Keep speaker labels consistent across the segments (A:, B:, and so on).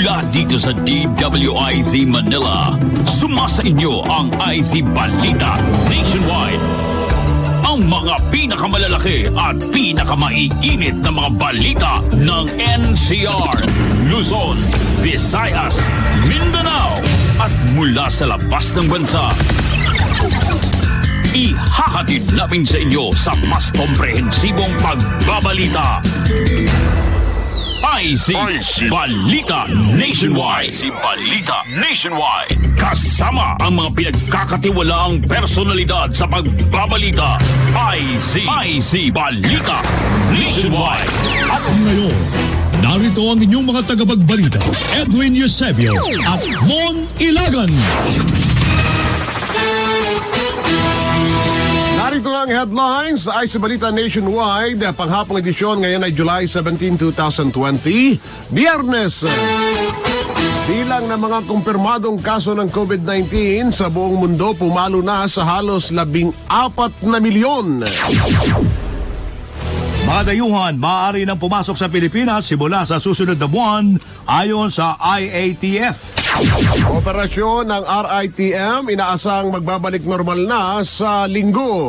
A: Mula dito sa DWIZ Manila, sumasa inyo ang IZ Balita Nationwide. Ang mga pinakamalalaki at pinakamaiinit na mga balita ng NCR, Luzon, Visayas, Mindanao at mula sa labas ng bansa. Ihahatid namin sa inyo sa mas komprehensibong pagbabalita. IZ Balita Nationwide. IZ Balita Nationwide. Kasama ang mga pinagkakatiwalaang personalidad sa pagbabalita. IZ Balita Nationwide.
B: At ngayon, narito ang inyong mga tagapagbalita, Edwin Eusebio at Mon Ilagan.
C: Narito ang headlines ay sa Balita Nationwide, panghapong edisyon ngayon ay July 17, 2020, Biyernes. Bilang ng mga kumpirmadong kaso ng COVID-19 sa buong mundo pumalo na sa halos 14 na milyon.
D: Mga dayuhan, maaari nang pumasok sa Pilipinas simula sa susunod na buwan ayon sa IATF.
C: Operasyon ng RITM inaasang magbabalik normal na sa linggo.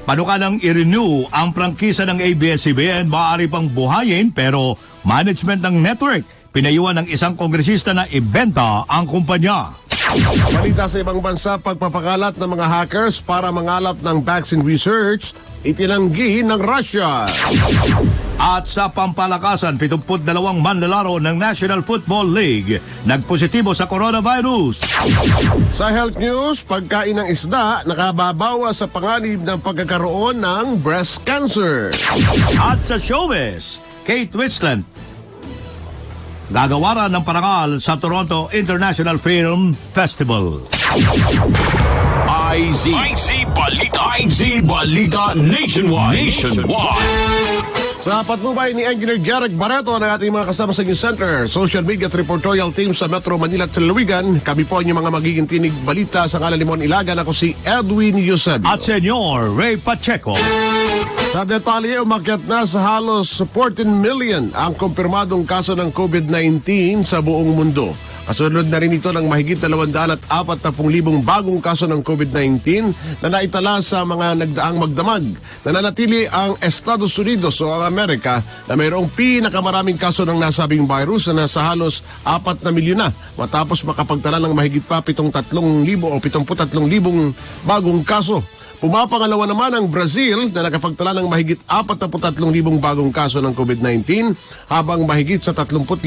D: Panukalang i-renew ang prangkisa ng ABS-CBN, maaari pang buhayin pero management ng network pinayuhan ng isang kongresista na ibenta ang kumpanya.
C: Balita sa ibang bansa, pagpapakalat ng mga hackers para mangalap ng vaccine research, itinanggi ng Russia.
D: At sa pampalakasan, 72 manlalaro ng National Football League nagpositibo sa coronavirus.
C: Sa health news, pagkain ng isda nakababawa sa panganib ng pagkakaroon ng breast cancer.
D: At sa showbiz, Kate Winslet gagawaran ng parangal sa Toronto International Film Festival.
A: IZ Balita Nationwide.
C: Sa patnubay ni Engineer Garrett Barreto ng ating mga kasama sa News Center, social media at reportorial team sa Metro Manila at Lalawigan, kami po inyong mga magiging tinig balita sa ngalan ni Mon Ilagan. Ako si Edwin Eusebio.
D: At Senyor Ray Pacheco.
C: Sa detalye, umakyat na sa halos 14 million ang kumpirmadong kaso ng COVID-19 sa buong mundo. Kasunod na rin ito ng mahigit 240,000 bagong kaso ng COVID-19 na naitala sa mga nagdaang magdamag. Nananatili ang Estados Unidos o ang Amerika na mayroong pinakamaraming kaso ng nasabing virus na nasa halos 4 na milyon na matapos makapagtala ng mahigit pa 73,000 o 73,000 bagong kaso. Pumapangalawa naman ang Brazil na nakapagtala ng mahigit 43,000 bagong kaso ng COVID-19 habang mahigit sa 35,000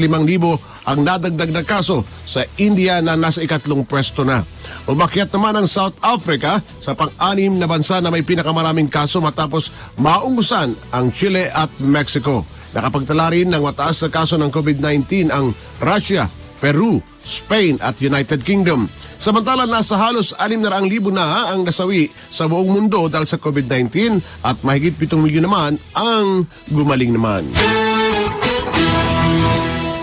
C: ang nadagdag na kaso sa India na nasa ikatlong pwesto na. Umakyat naman ang South Africa sa pang-anim na bansa na may pinakamaraming kaso matapos maungusan ang Chile at Mexico. Nakapagtala rin ng mataas na kaso ng COVID-19 ang Russia, Peru, Spain at United Kingdom. Samantala, nasa halos 600,000 na ang nasawi sa buong mundo dahil sa COVID-19 at mahigit 7 milyon naman ang gumaling naman.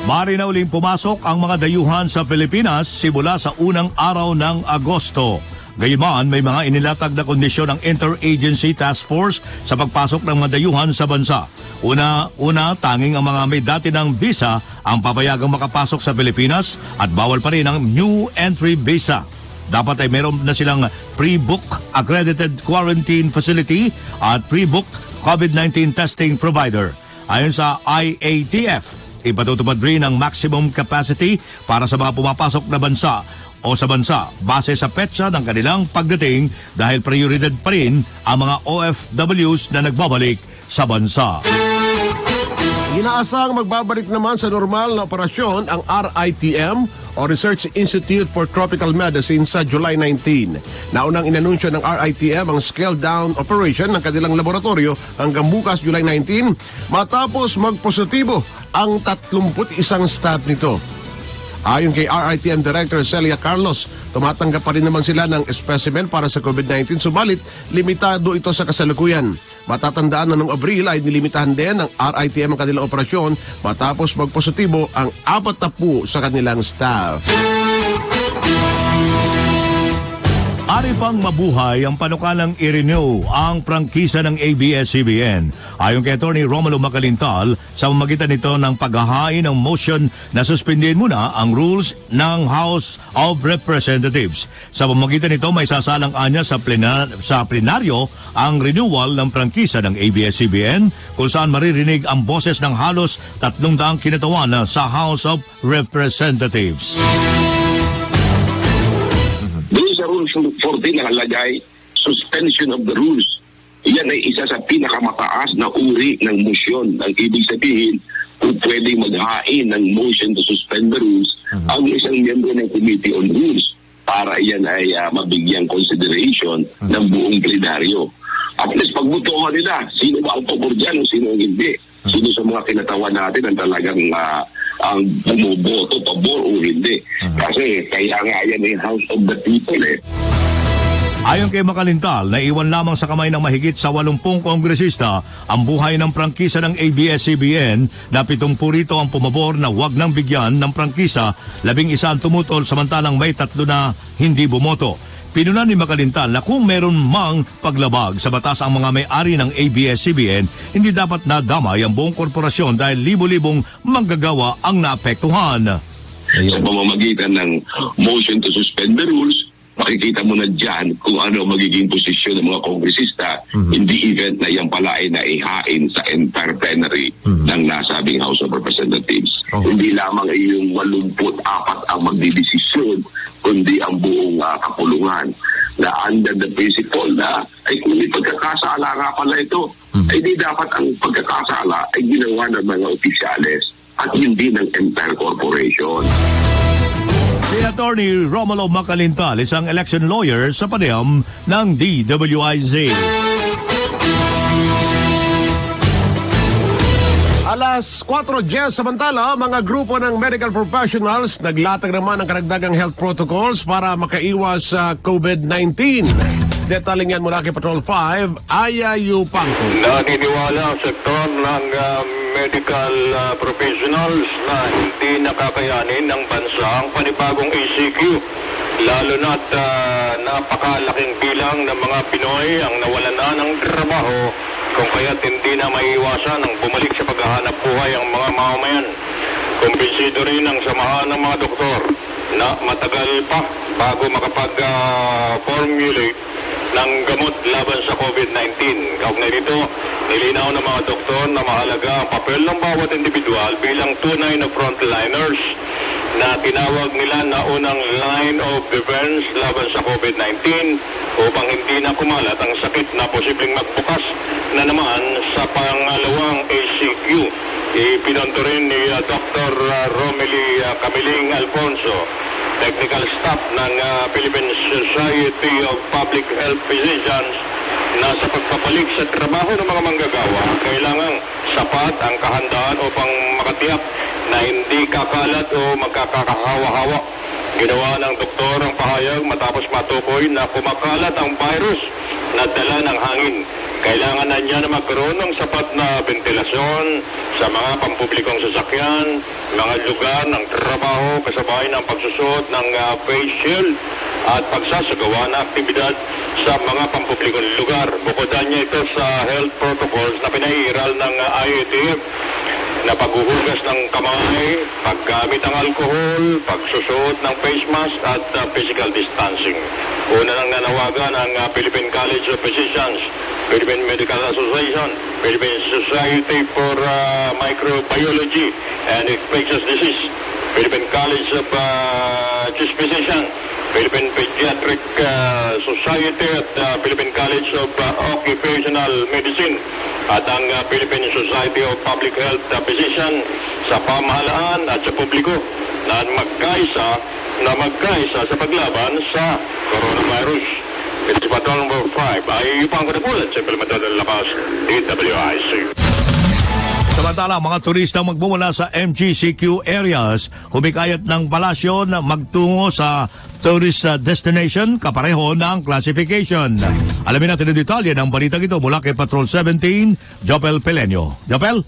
D: Mari na uling pumasok ang mga dayuhan sa Pilipinas simula sa unang araw ng Agosto. Gayunman, may mga inilatag na kondisyon ng Interagency Task Force sa pagpasok ng mga dayuhan sa bansa. Una, tanging ang mga may dati ng visa ang papayagang makapasok sa Pilipinas at bawal pa rin ang new entry visa. Dapat ay meron na silang pre-book accredited quarantine facility at pre-book COVID-19 testing provider. Ayon sa IATF, ipatutupad rin ang maximum capacity para sa mga pumapasok na bansa o sa bansa base sa petsa ng kanilang pagdating dahil prioridad pa rin ang mga OFWs na nagbabalik sa bansa.
C: Inaasang magbabalik naman sa normal na operasyon ang RITM o Research Institute for Tropical Medicine sa July 19. Naunang inanunsyo ng RITM ang scale-down operation ng kanilang laboratorio hanggang bukas July 19 matapos magpositibo ang 31 staff nito. Ayon kay RITM Director Celia Carlos, tumatanggap pa rin naman sila ng specimen para sa COVID-19 subalit limitado ito sa kasalukuyan. Matatandaan na noong Abril ay nilimitahan din ng RITM ang kanilang operasyon matapos magpositibo ang 40 sa kanilang staff.
D: Ari pang mabuhay ang panukalang i-renew ang prangkisa ng ABS-CBN. Ayon kay Atty. Romulo Macalintal, sa pamamagitan nito ng paghahain ng motion na suspendin muna ang rules ng House of Representatives. Sa pamamagitan nito, may sasalang anya sa plenaryo ang renewal ng prangkisa ng ABS-CBN kung saan maririnig ang boses ng halos 300 kinatawan sa House of Representatives.
E: Doon sa Rule 14 nakalagay, suspension of the rules. Iyan ay isa sa pinakamataas na uri ng motion. Ang ibig sabihin, kung pwedeng maghain ng motion to suspend the rules, ang isang miyembro ng Committee on Rules para iyan ay mabigyang consideration ng buong plenaryo. At least pagbutuhan nila, sino ba ang pabor dyan o sino ang hindi? Sino sa mga kinatawan natin ang talagang ang bumuboto, pabor o hindi. Kasi kaya nga yan ay House of the People
D: Ayon kay Macalintal, naiwan lamang sa kamay ng mahigit sa 80 kongresista ang buhay ng prangkisa ng ABS-CBN na 70 rito ang pumabor na wag nang bigyan ng prangkisa, 11 ang tumutol samantalang may 3 na hindi bumoto. Pinunan ni Macalintal na kung meron mang paglabag sa batas ang mga may-ari ng ABS-CBN, hindi dapat nadamay ang buong korporasyon dahil libo-libong manggagawa ang naapektuhan.
E: Sa pamamagitan ng motion to suspend the rules, makikita mo na dyan kung ano magiging posisyon ng mga kongresista in the event na yan pala ay naihain sa entire plenary ng nasabing House of Representatives. Hindi lamang yung 84 ang magdidesisyon, kundi ang buong kapulungan na under the principle na ay kung may pagkakasala nga pala ito, ay di dapat ang pagkakasala ay ginawa ng mga opisyales at hindi ng entire corporation.
D: Si Atty. Romulo Macalintal, isang election lawyer sa panayam ng DWIZ.
C: Alas 4:10 samantala, mga grupo ng medical professionals naglatag naman ng karagdagang health protocols para makaiwas sa COVID-19. Detaling yan mula kay Patrol 5, Aya Yupangko.
F: Naniniwala ang sektor ng medical professionals na hindi nakakayanin ng bansa ang panibagong ACQ. Lalo na't napakalaking bilang ng mga Pinoy ang nawalan na ng trabaho kung kaya't hindi na maiiwasan ang bumalik sa paghahanap buhay ang mga mamamayan. Kumbinsido rin ang samahan ng mga doktor na matagal pa bago makapag-formulate ng gamot laban sa COVID-19. Kaugnay nito, nilinaw ng mga doktor na mahalaga ang papel ng bawat individual bilang tunay na frontliners na tinawag nila na unang line of defense laban sa COVID-19 upang hindi na kumalat ang sakit na posibleng magbukas na naman sa pangalawang ACQ. Ipinonto rin ni Dr. Romely Camiling Alfonso, technical staff ng Philippine Society of Public Health Physicians, na sa pagpapalik sa trabaho ng mga manggagawa, kailangang sapat ang kahandaan upang makatiyak na hindi kakalat o magkakakahawa-hawa. Ginawa ng doktor ang pahayag matapos matukoy na kumakalat ang virus na dala ng hangin. Kailangan na niya na magkaroon ng sapat na ventilasyon sa mga pampublikong sasakyan, mga lugar ng trabaho kasabay ng pagsusuot ng face shield at pagsasagawa ng aktibidad sa mga pampublikong lugar. Bukudan niya ito sa health protocols na pinahiral ng IATF na paghuhugas ng kamay, paggamit ng alcohol, pagsusuot ng face mask at physical distancing. Una nang nanawagan ang Philippine College of Physicians, Philippine Medical Association, Philippine Society for Microbiology and Infectious Disease, Philippine College of Chief Physicians, Philippine Pediatric Society at Philippine College of Occupational Medicine at ang Philippine Society of Public Health Physicians sa pamahalaan at sa publiko na magkaisa sa paglaban sa coronavirus. Ito si Patrol number 5 ay upang kadapulat sa implementado ng lakas DWIC.
D: Samantala, mga turistang magmumula sa MGCQ areas, humikayat ng palasyo na magtungo sa tourist destination, kapareho ng classification. Alamin natin ang detalye ng balitang ito mula kay Patrol 17, Jopel Pelenio. Jopel?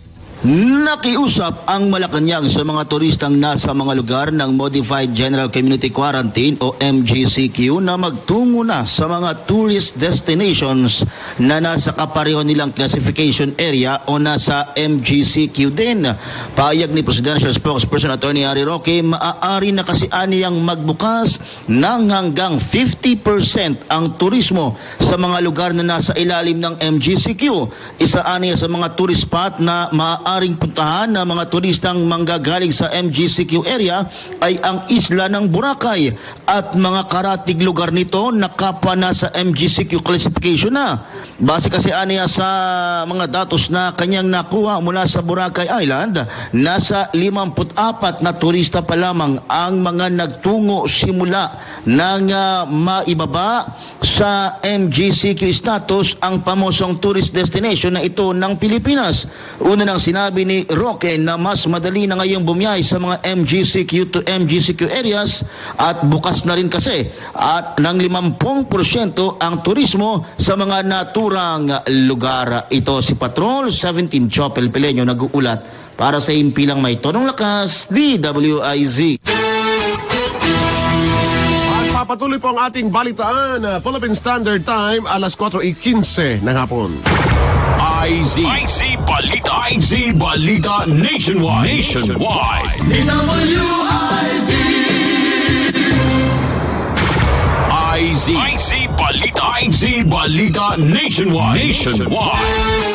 G: Nakiusap ang Malacanang sa mga turistang nasa mga lugar ng Modified General Community Quarantine o MGCQ na magtungo na sa mga tourist destinations na nasa kapareho nilang classification area o nasa MGCQ din. Pahayag ni Presidential Spokesperson Attorney Harry Roque, maaari na kasi aniyang magbukas ng hanggang 50% ang turismo sa mga lugar na nasa ilalim ng MGCQ. Isa aniya sa mga tourist spot na maaaring puntahan ng mga turistang manggagaling sa MGCQ area ay ang isla ng Boracay at mga karatig lugar nito nakapa na sa MGCQ classification na. Base kasi aniya sa mga datos na kanyang nakuha mula sa Boracay Island, nasa 54 na turista pa lamang ang mga nagtungo simula nang maibaba sa MGCQ status ang pamosong tourist destination na ito ng Pilipinas. Una nang sinabi ni Roque na mas madali na ngayong bumiyahe sa mga MGCQ to MGCQ areas at bukas na rin kasi at ng 50% ang turismo sa mga naturang lugar. Ito si Patrol 17 Chopel Pileño nag-uulat para sa Impilang May Tonong Lakas, DWIZ.
C: Patuloy po ang ating balitaan. Philippine Standard Time, alas 4:15 ng hapon.
A: IZ Balita. IZ Balita Nationwide. IZ Balita Nationwide.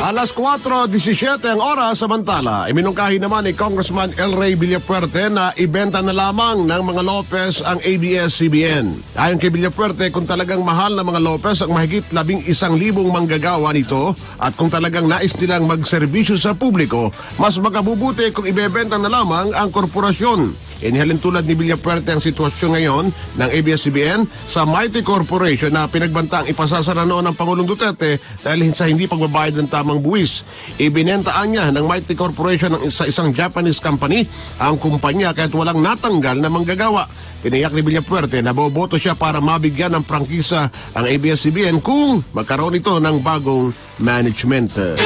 C: Alas 4:17 ang oras. Samantala, iminungkahi naman ni Congressman El Rey Villapuerte na ibenta na lamang ng mga Lopez ang ABS-CBN. Ayon kay Villapuerte, kung talagang mahal na mga Lopez ang mahigit 11,000 manggagawa nito at kung talagang nais nilang magserbisyo sa publiko, mas makabubuti kung ibebenta na lamang ang korporasyon. Inihalin tulad ni Villapuerte ang sitwasyon ngayon ng ABS-CBN sa Mighty Corporation na pinagbantang ipasasara noon ng Pangulong Duterte dahil sa hindi pagbabayad ng tamang buwis. Ibinentaan niya ng Mighty Corporation sa isang Japanese company ang kumpanya kahit walang natanggal na manggagawa. Tiniyak ni Villapuerte na boboto siya para mabigyan ng prangkisa ang ABS-CBN kung magkaroon ito ng bagong management.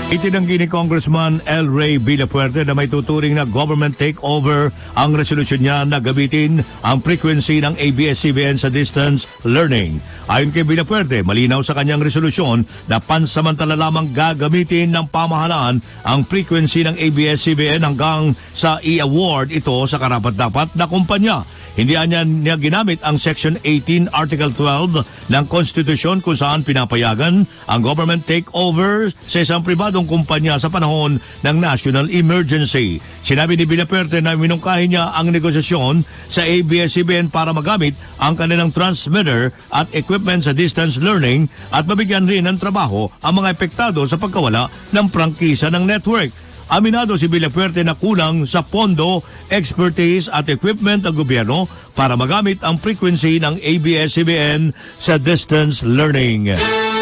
D: Itinanggi ni Congressman El Rey Villapuerte na may tuturing na government takeover ang resolusyon niya na gamitin ang frequency ng ABS-CBN sa distance learning. Ayon kay Villapuerte, malinaw sa kanyang resolusyon na pansamantala lamang gagamitin ng pamahalaan ang frequency ng ABS-CBN hanggang sa i-award ito sa karapat-dapat na kumpanya. Hindi niya ginamit ang Section 18, Article 12 ng Konstitusyon kung saan pinapayagan ang government takeover sa isang pribadong kumpanya sa panahon ng national emergency. Sinabi ni Villapuerte na minungkahi niya ang negosasyon sa ABS-CBN para magamit ang kanilang transmitter at equipment sa distance learning at mabigyan rin ng trabaho ang mga epektado sa pagkawala ng prangkisa ng network. Aminado si Villapuerte na kulang sa pondo, expertise at equipment ng gobyerno para magamit ang frequency ng ABS-CBN sa distance learning.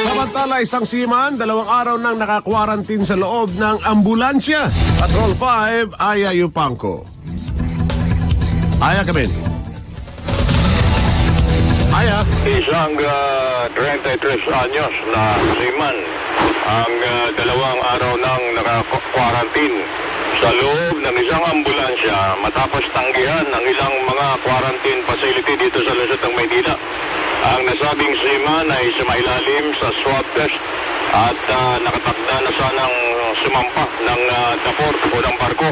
C: Samantala, isang seaman, 2 araw nang naka-quarantine sa loob ng ambulansya. Patrol 5, Aya Yupanco. Aya kami. Aya.
F: Isang 33 anyos na seaman ang 2 araw nang naka-quarantine sa loob ng isang ambulansya matapos tanggihan ng ilang mga quarantine facility dito sa lungsod ng Maynila. Ang nasabing seaman ay sumailalim sa swab test at nakatakda na sanang sumampa ng dapor o ng barko.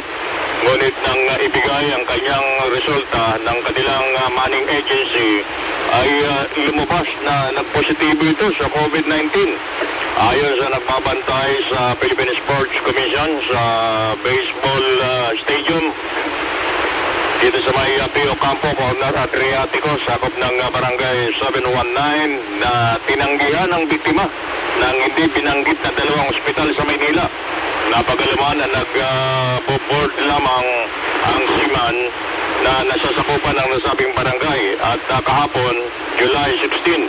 F: Ngunit nang ibigay ang kanyang resulta ng kanilang manning agency ay lumabas na nagpositibo ito sa COVID-19. Ayon sa nagbabantay sa Philippine Sports Commission sa baseball stadium dito sa may Pio Campo, Corner Adriatico, sakop ng barangay 719 na tinanggihan ang biktima ng hindi binanggit na 2 ospital sa Maynila. Napagalaman na nag-board lamang ang seaman na nasasakupan ng nasabing barangay at kahapon, July 16,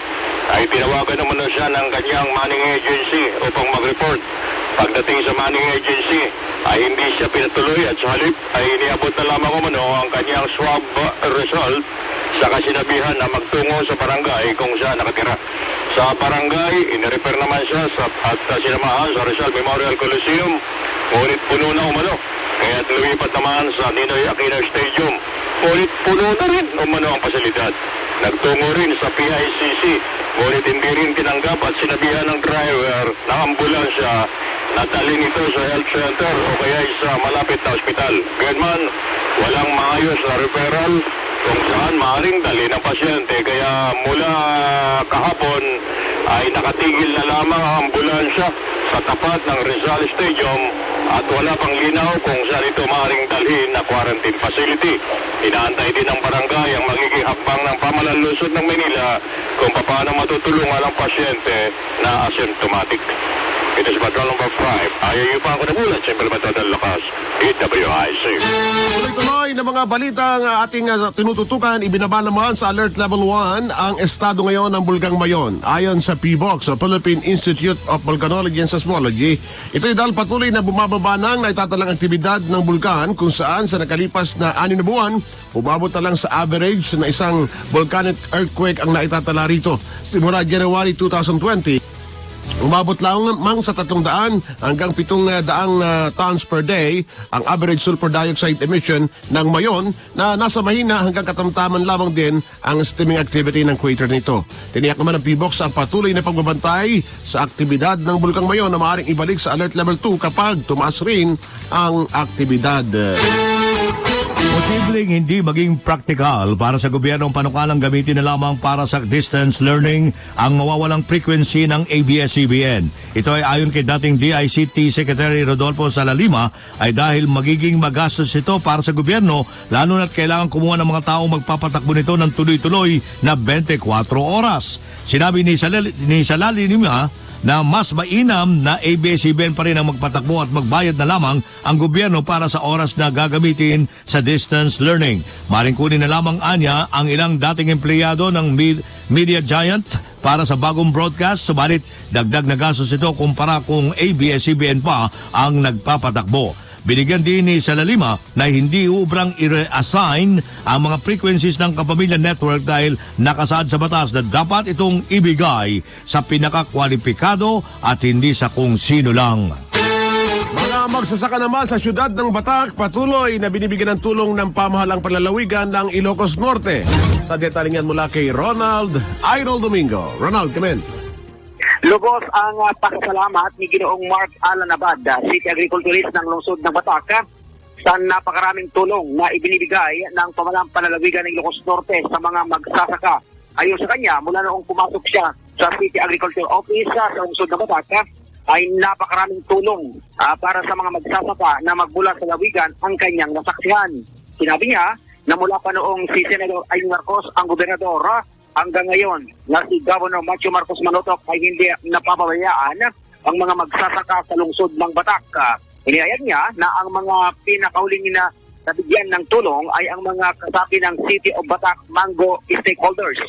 F: ay tinawagan naman na siya ng kanyang manning agency upang mag-report. Pagdating sa manning agency ay hindi siya pinatuloy at sa halip ay iniabot na lamang umano ang kanyang swab result sa kasinabihan na magtungo sa barangay kung saan nakatira. Sa barangay, inirefer naman siya at sinamahan sa Rizal Memorial Coliseum. Ngunit puno na umano. Kaya lumipat naman sa Ninoy Aquino Stadium. Ngunit puno na rin umano ang pasilidad. Nagtungo rin sa PICC. Ngunit hindi rin tinanggap at sinabihan ng driver ng ambulansya na dalhin ito sa health center o kaya sa malapit na ospital. Gayunman, walang maayos na referral kung saan maaaring dalhin ang pasyente. Kaya mula kahapon ay nakatigil na lamang ang ambulansya sa tapat ng Rizal Stadium at wala pang linaw kung saan ito maaaring dalhin na quarantine facility. Inaantay din ng barangay ang magiging hakbang ng pamalalusot ng Manila kung paano matutulungan ang pasyente na asymptomatic. Ito si Patrol number 5. Ayaw pa ako na bulan sa implementad ng lakas. DWIC.
C: Tuloy-tuloy na mga balita ang ating tinututukan, ibinaba naman sa Alert Level 1 ang estado ngayon ng Bulgang Mayon. Ayon sa PVOC, o Philippine Institute of Volcanology and Seismology, ito'y dahil patuloy na bumababa ng naitatalang aktibidad ng bulkan kung saan sa nakalipas na 6 na buwan, umabot na lang sa average na isang volcanic earthquake ang naitatala rito. Simula January 2020, umabot lamang sa 300 hanggang 700 tons per day ang average sulfur dioxide emission ng Mayon na nasa mahina hanggang katamtaman lamang din ang steaming activity ng crater nito. Tiniyak naman ng PVOC ang patuloy na pagbabantay sa aktibidad ng Bulkang Mayon na maaaring ibalik sa Alert Level 2 kapag tumaas rin ang aktibidad.
D: Posibleng hindi maging praktikal para sa gobyernong panukalang gamitin na lamang para sa distance learning ang mawawalang frequency ng ABS-CBN. Ito ay ayon kay dating DICT Secretary Rodolfo Salalima ay dahil magiging magastos ito para sa gobyerno lalo na't kailangan kumuha ng mga taong magpapatakbo nito ng tuloy-tuloy na 24 oras. Sinabi ni Salalima na mas mainam na ABS-CBN pa rin ang magpatakbo at magbayad na lamang ang gobyerno para sa oras na gagamitin sa distance learning. Maring kunin na lamang anya ang ilang dating empleyado ng media giant para sa bagong broadcast, subalit dagdag na gastos ito kumpara kung ABS-CBN pa ang nagpapatakbo. Binigyan din ni Salalima na hindi ubrang i-reassign ang mga frequencies ng Kapamilya Network dahil nakasaad sa batas na dapat itong ibigay sa pinakakwalipikado at hindi sa kung sino lang.
C: Mga magsasaka naman sa syudad ng Batak, patuloy na binibigyan ng tulong ng pamahalang panlalawigan ng Ilocos Norte. Sa detalye yan mula kay Ronald Idol Domingo. Ronald, come in.
H: Lubos ang pasasalamat ni Ginoong Mark Alan Abad, City Agriculturist ng lungsod ng Batak, sa napakaraming tulong na ibinibigay ng pamahalang panlalawigan ng Ilocos Norte sa mga magsasaka. Ayon sa kanya, mula noong pumasok siya sa City Agriculture Office sa lungsod ng Batak, ay napakaraming tulong para sa mga magsasaka na magmula sa lawigan ang kanyang nasaksihan. Sinabi niya na mula pa noong si Senador Ayn Marcos ang gobernador, hanggang ngayon na si Governor Macho Marcos Manotok ay hindi napapabayaan ang mga magsasaka sa lungsod ng Batak. Inihayag niya na ang mga pinakahuling na nabigyan ng tulong ay ang mga kasapi ng City of Batak Mango stakeholders.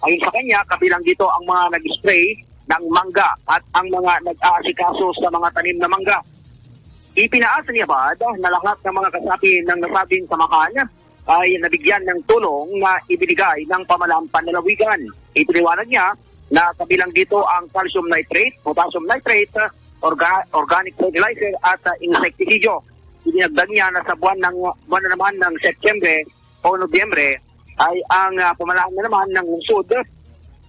H: Ayon sa kanya, kabilang dito ang mga nag-spray ng mangga at ang mga nag-aasikaso sa mga tanim na mangga. Ipinaasa niya ba na lahat ng mga kasapi ng nasabing samahan ay nabigyan ng tulong na ibinigay ng pamahalang panlalawigan. Ipiniwanag niya na kabilang dito ang calcium nitrate, potassium nitrate, organic fertilizer at insecticidyo. Dinagdag niya na sa buwan na naman ng Setyembre o Nobyembre ay ang pamahalaan na naman ng lungsod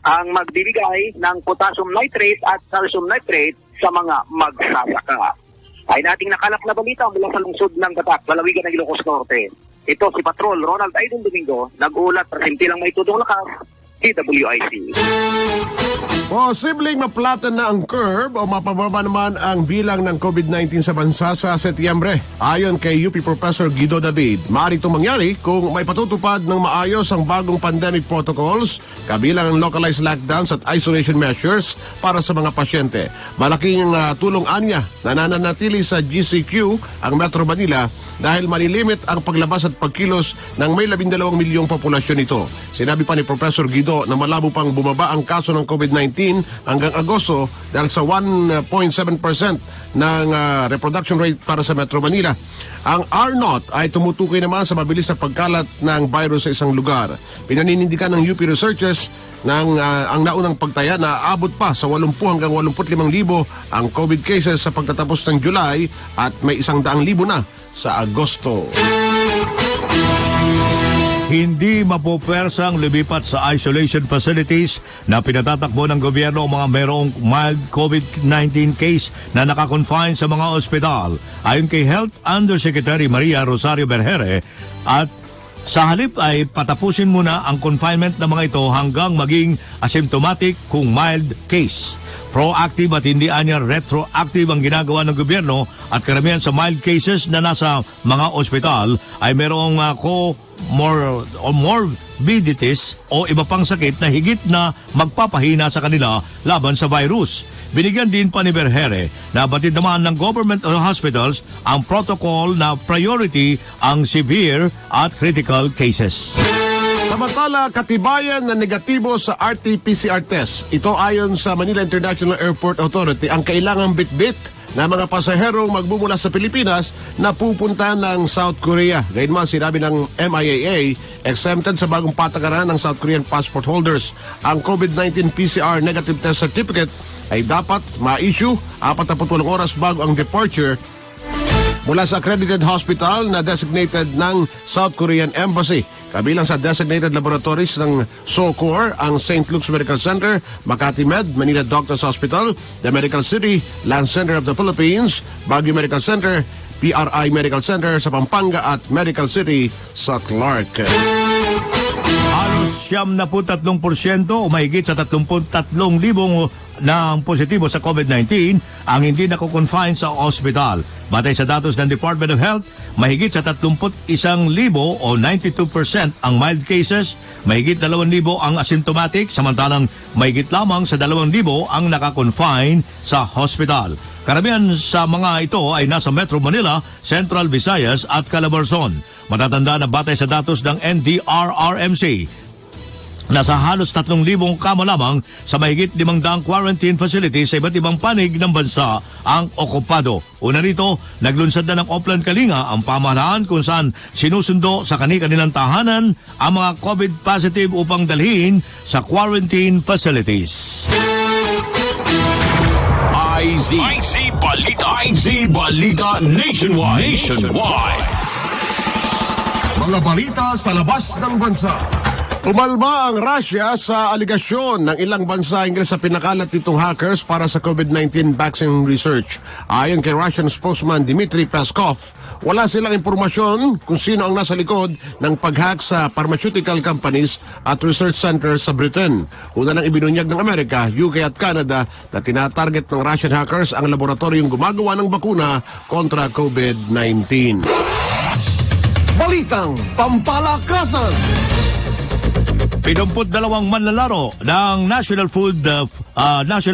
H: ang magbibigay ng potassium nitrate at calcium nitrate sa mga magsasaka. Ay nating nakalap na balita mula sa lungsod ng Batak, lalawigan ng Ilocos Norte. Ito si Patrol Ronald Idol Domingo, nag-uulat para simpilang may tudong lakas, DWIC.
C: Posibleng maplatan na ang curve o mapababa naman ang bilang ng COVID-19 sa bansa sa Setyembre. Ayon kay UP Professor Guido David, maaari itong mangyari kung may patutupad ng maayos ang bagong pandemic protocols, kabilang ang localized lockdowns at isolation measures para sa mga pasyente. Malaking tulong anya na nananatili sa GCQ ang Metro Manila dahil malilimit ang paglabas at pagkilos ng may 12 milyong populasyon nito. Sinabi pa ni Professor Guido ito na malabo pang bumaba ang kaso ng COVID-19 hanggang Agosto dahil sa 1.7% ng reproduction rate para sa Metro Manila. Ang R0 ay tumutukoy naman sa mabilis na pagkalat ng virus sa isang lugar. Pinaninindigan ng UP researchers ang naunang pagtaya na aabot pa sa 80 hanggang 85,000 ang COVID cases sa pagtatapos ng July at may 100,000 na sa Agosto.
D: Hindi mapupwersang lumipat sa isolation facilities na pinatatakbo ng gobyerno ang mga mayroong mild COVID-19 case na nakakonfine sa mga ospital. Ayon kay Health Undersecretary Maria Rosario Berhere, at sa halip ay patapusin muna ang confinement ng mga ito hanggang maging asymptomatic kung mild case. Proactive at hindi anya retroactive ang ginagawa ng gobyerno at karamihan sa mild cases na nasa mga ospital ay mayroong morbidities o iba pang sakit na higit na magpapahina sa kanila laban sa virus. Binigyan din pa ni Berhere na batid naman ng government hospitals ang protocol na priority ang severe at critical cases.
C: Samantala, katibayan na negatibo sa RT-PCR test. Ito ayon sa Manila International Airport Authority ang kailangang bitbit na mga pasaherong magmumula sa Pilipinas na pupunta ng South Korea. Gayunman sinabi ng MIAA, exempted sa bagong patakaran ng South Korean passport holders. Ang COVID-19 PCR negative test certificate ay dapat ma-issue 48 oras bago ang departure mula sa accredited hospital na designated ng South Korean Embassy. Kabilang sa designated laboratories ng SOCOR, ang St. Luke's Medical Center, Makati Med, Manila Doctors Hospital, The Medical City, Land Center of the Philippines, Baguio Medical Center, PRI Medical Center sa Pampanga at Medical City sa Clark.
D: Halos 73% o mahigit sa 33,000 ng positibo sa COVID-19 ang hindi nakukonfine sa ospital. Batay sa datos ng Department of Health, mahigit sa 31,000 o 92% ang mild cases, mahigit 2,000 ang asymptomatic, samantalang mahigit lamang sa 2,000 ang nakakonfine sa hospital. Karamihan sa mga ito ay nasa Metro Manila, Central Visayas at Calabarzon. Matatanda na batay sa datos ng NDRRMC, nasa halos 3,000 kamo lamang sa mahigit 500 quarantine facilities sa iba't ibang panig ng bansa ang okupado. Una rito, naglunsad na ng Oplan Kalinga ang pamahalaan kung saan sinusundo sa kanilang tahanan ang mga COVID positive upang dalhin sa quarantine facilities.
A: IZ Balita Nationwide.
C: Mga balita sa labas ng bansa. Umalma ang Russia sa aligasyon ng ilang bansa hinggil sa pinakalat nitong hackers para sa COVID-19 vaccine research. Ayon kay Russian spokesman Dmitry Peskov, wala silang impormasyon kung sino ang nasa likod ng pag-hack sa pharmaceutical companies at research centers sa Britain. Una nang ibinunyag ng Amerika, UK at Canada na tinatarget ng Russian hackers ang laboratoryong gumagawa ng bakuna kontra COVID-19. Balitang Pampalakasan.
D: 72 manlalaro ng National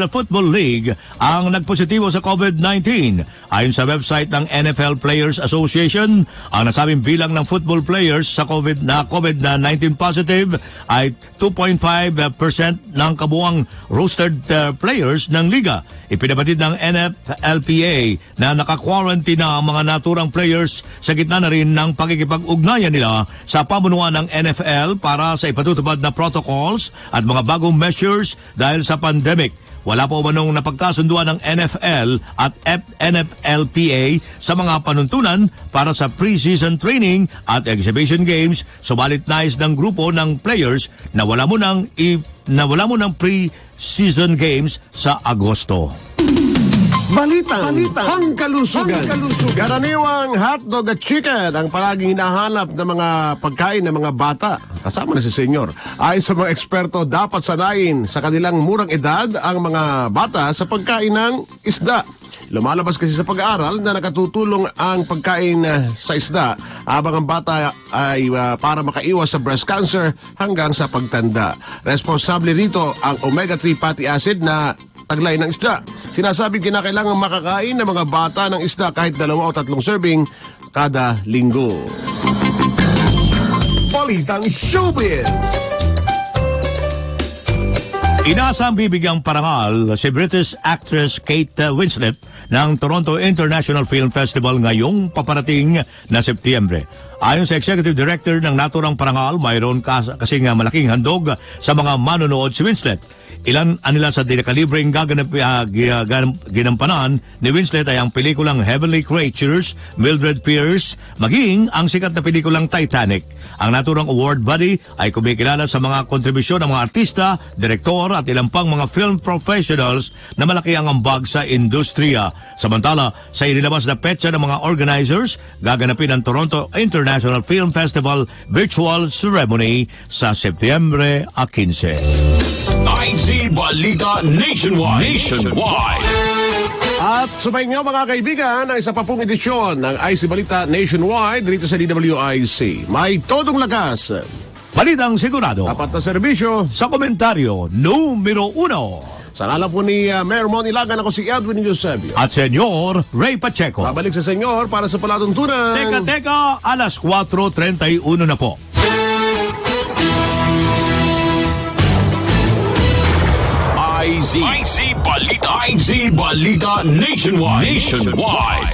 D: Football League ang nagpositibo sa COVID-19. Ayon sa website ng NFL Players Association, ang nasabing bilang ng football players sa COVID-19 positive ay 2.5% ng kabuuang rostered players ng liga. Ipinabatid ng NFLPA na naka-quarantine na ang mga naturang players sa gitna na rin ng pakikipag-ugnayan nila sa pamunuan ng NFL para sa ipatutupad na protocols at mga bagong measures dahil sa pandemic. Wala po manong napagkasunduan ng NFL at NFLPA sa mga panuntunan para sa pre-season training at exhibition games, subalit nais ng grupo ng players na wala mo ng pre-season games sa Agosto.
C: Balitang pangkalusugan. Karaniwang hotdog at chicken ang palaging hinahanap ng mga pagkain ng mga bata. Kasama na si Senyor. Ayon sa mga eksperto, dapat sanayin sa kanilang murang edad ang mga bata sa pagkain ng isda. Lumalabas kasi sa pag-aaral na nakatutulong ang pagkain sa isda habang ang bata ay para makaiwas sa breast cancer hanggang sa pagtanda. Responsable rito ang omega-3 fatty acid na taglay ng isda. Sinasabi kinakailangan makakain ng mga bata ng isda kahit 2 o 3 serving kada linggo. Balitang showbiz.
D: Inasang bibigyang parangal si British actress Kate Winslet ng Toronto International Film Festival ngayong paparating na Setyembre. Ayon sa Executive Director ng naturang parangal, mayroon kasing malaking handog sa mga manonood si Winslet. Ilan anila sa dinakalibreng ginampanan ni Winslet ay ang pelikulang Heavenly Creatures, Mildred Pierce, maging ang sikat na pelikulang Titanic. Ang naturang award body ay kumikilala sa mga kontribusyon ng mga artista, direktor at ilang pang mga film professionals na malaki ang ambag sa industriya. Samantala, sa inilabas na petsa ng mga organizers, gaganapin ang Toronto International Film Festival virtual ceremony sa Setyembre 15.
A: IZ Balita Nationwide.
C: At sumayin nyo mga kaibigan ang isa pa pong edisyon ng IC Balita Nationwide dito sa DWIC. May todong lakas,
D: Balitang sigurado.
C: tapat na serbisyo.
D: Sa komentaryo, numero 1.
C: Sa ngalan po ni Mayor Mon Ilagan, ako si Edwin Eusebio.
D: At Senyor Ray Pacheco.
C: Babalik sa senyor para sa palatuntunan.
D: Teka, alas 4:31 na po.
A: IZ Balita Nationwide.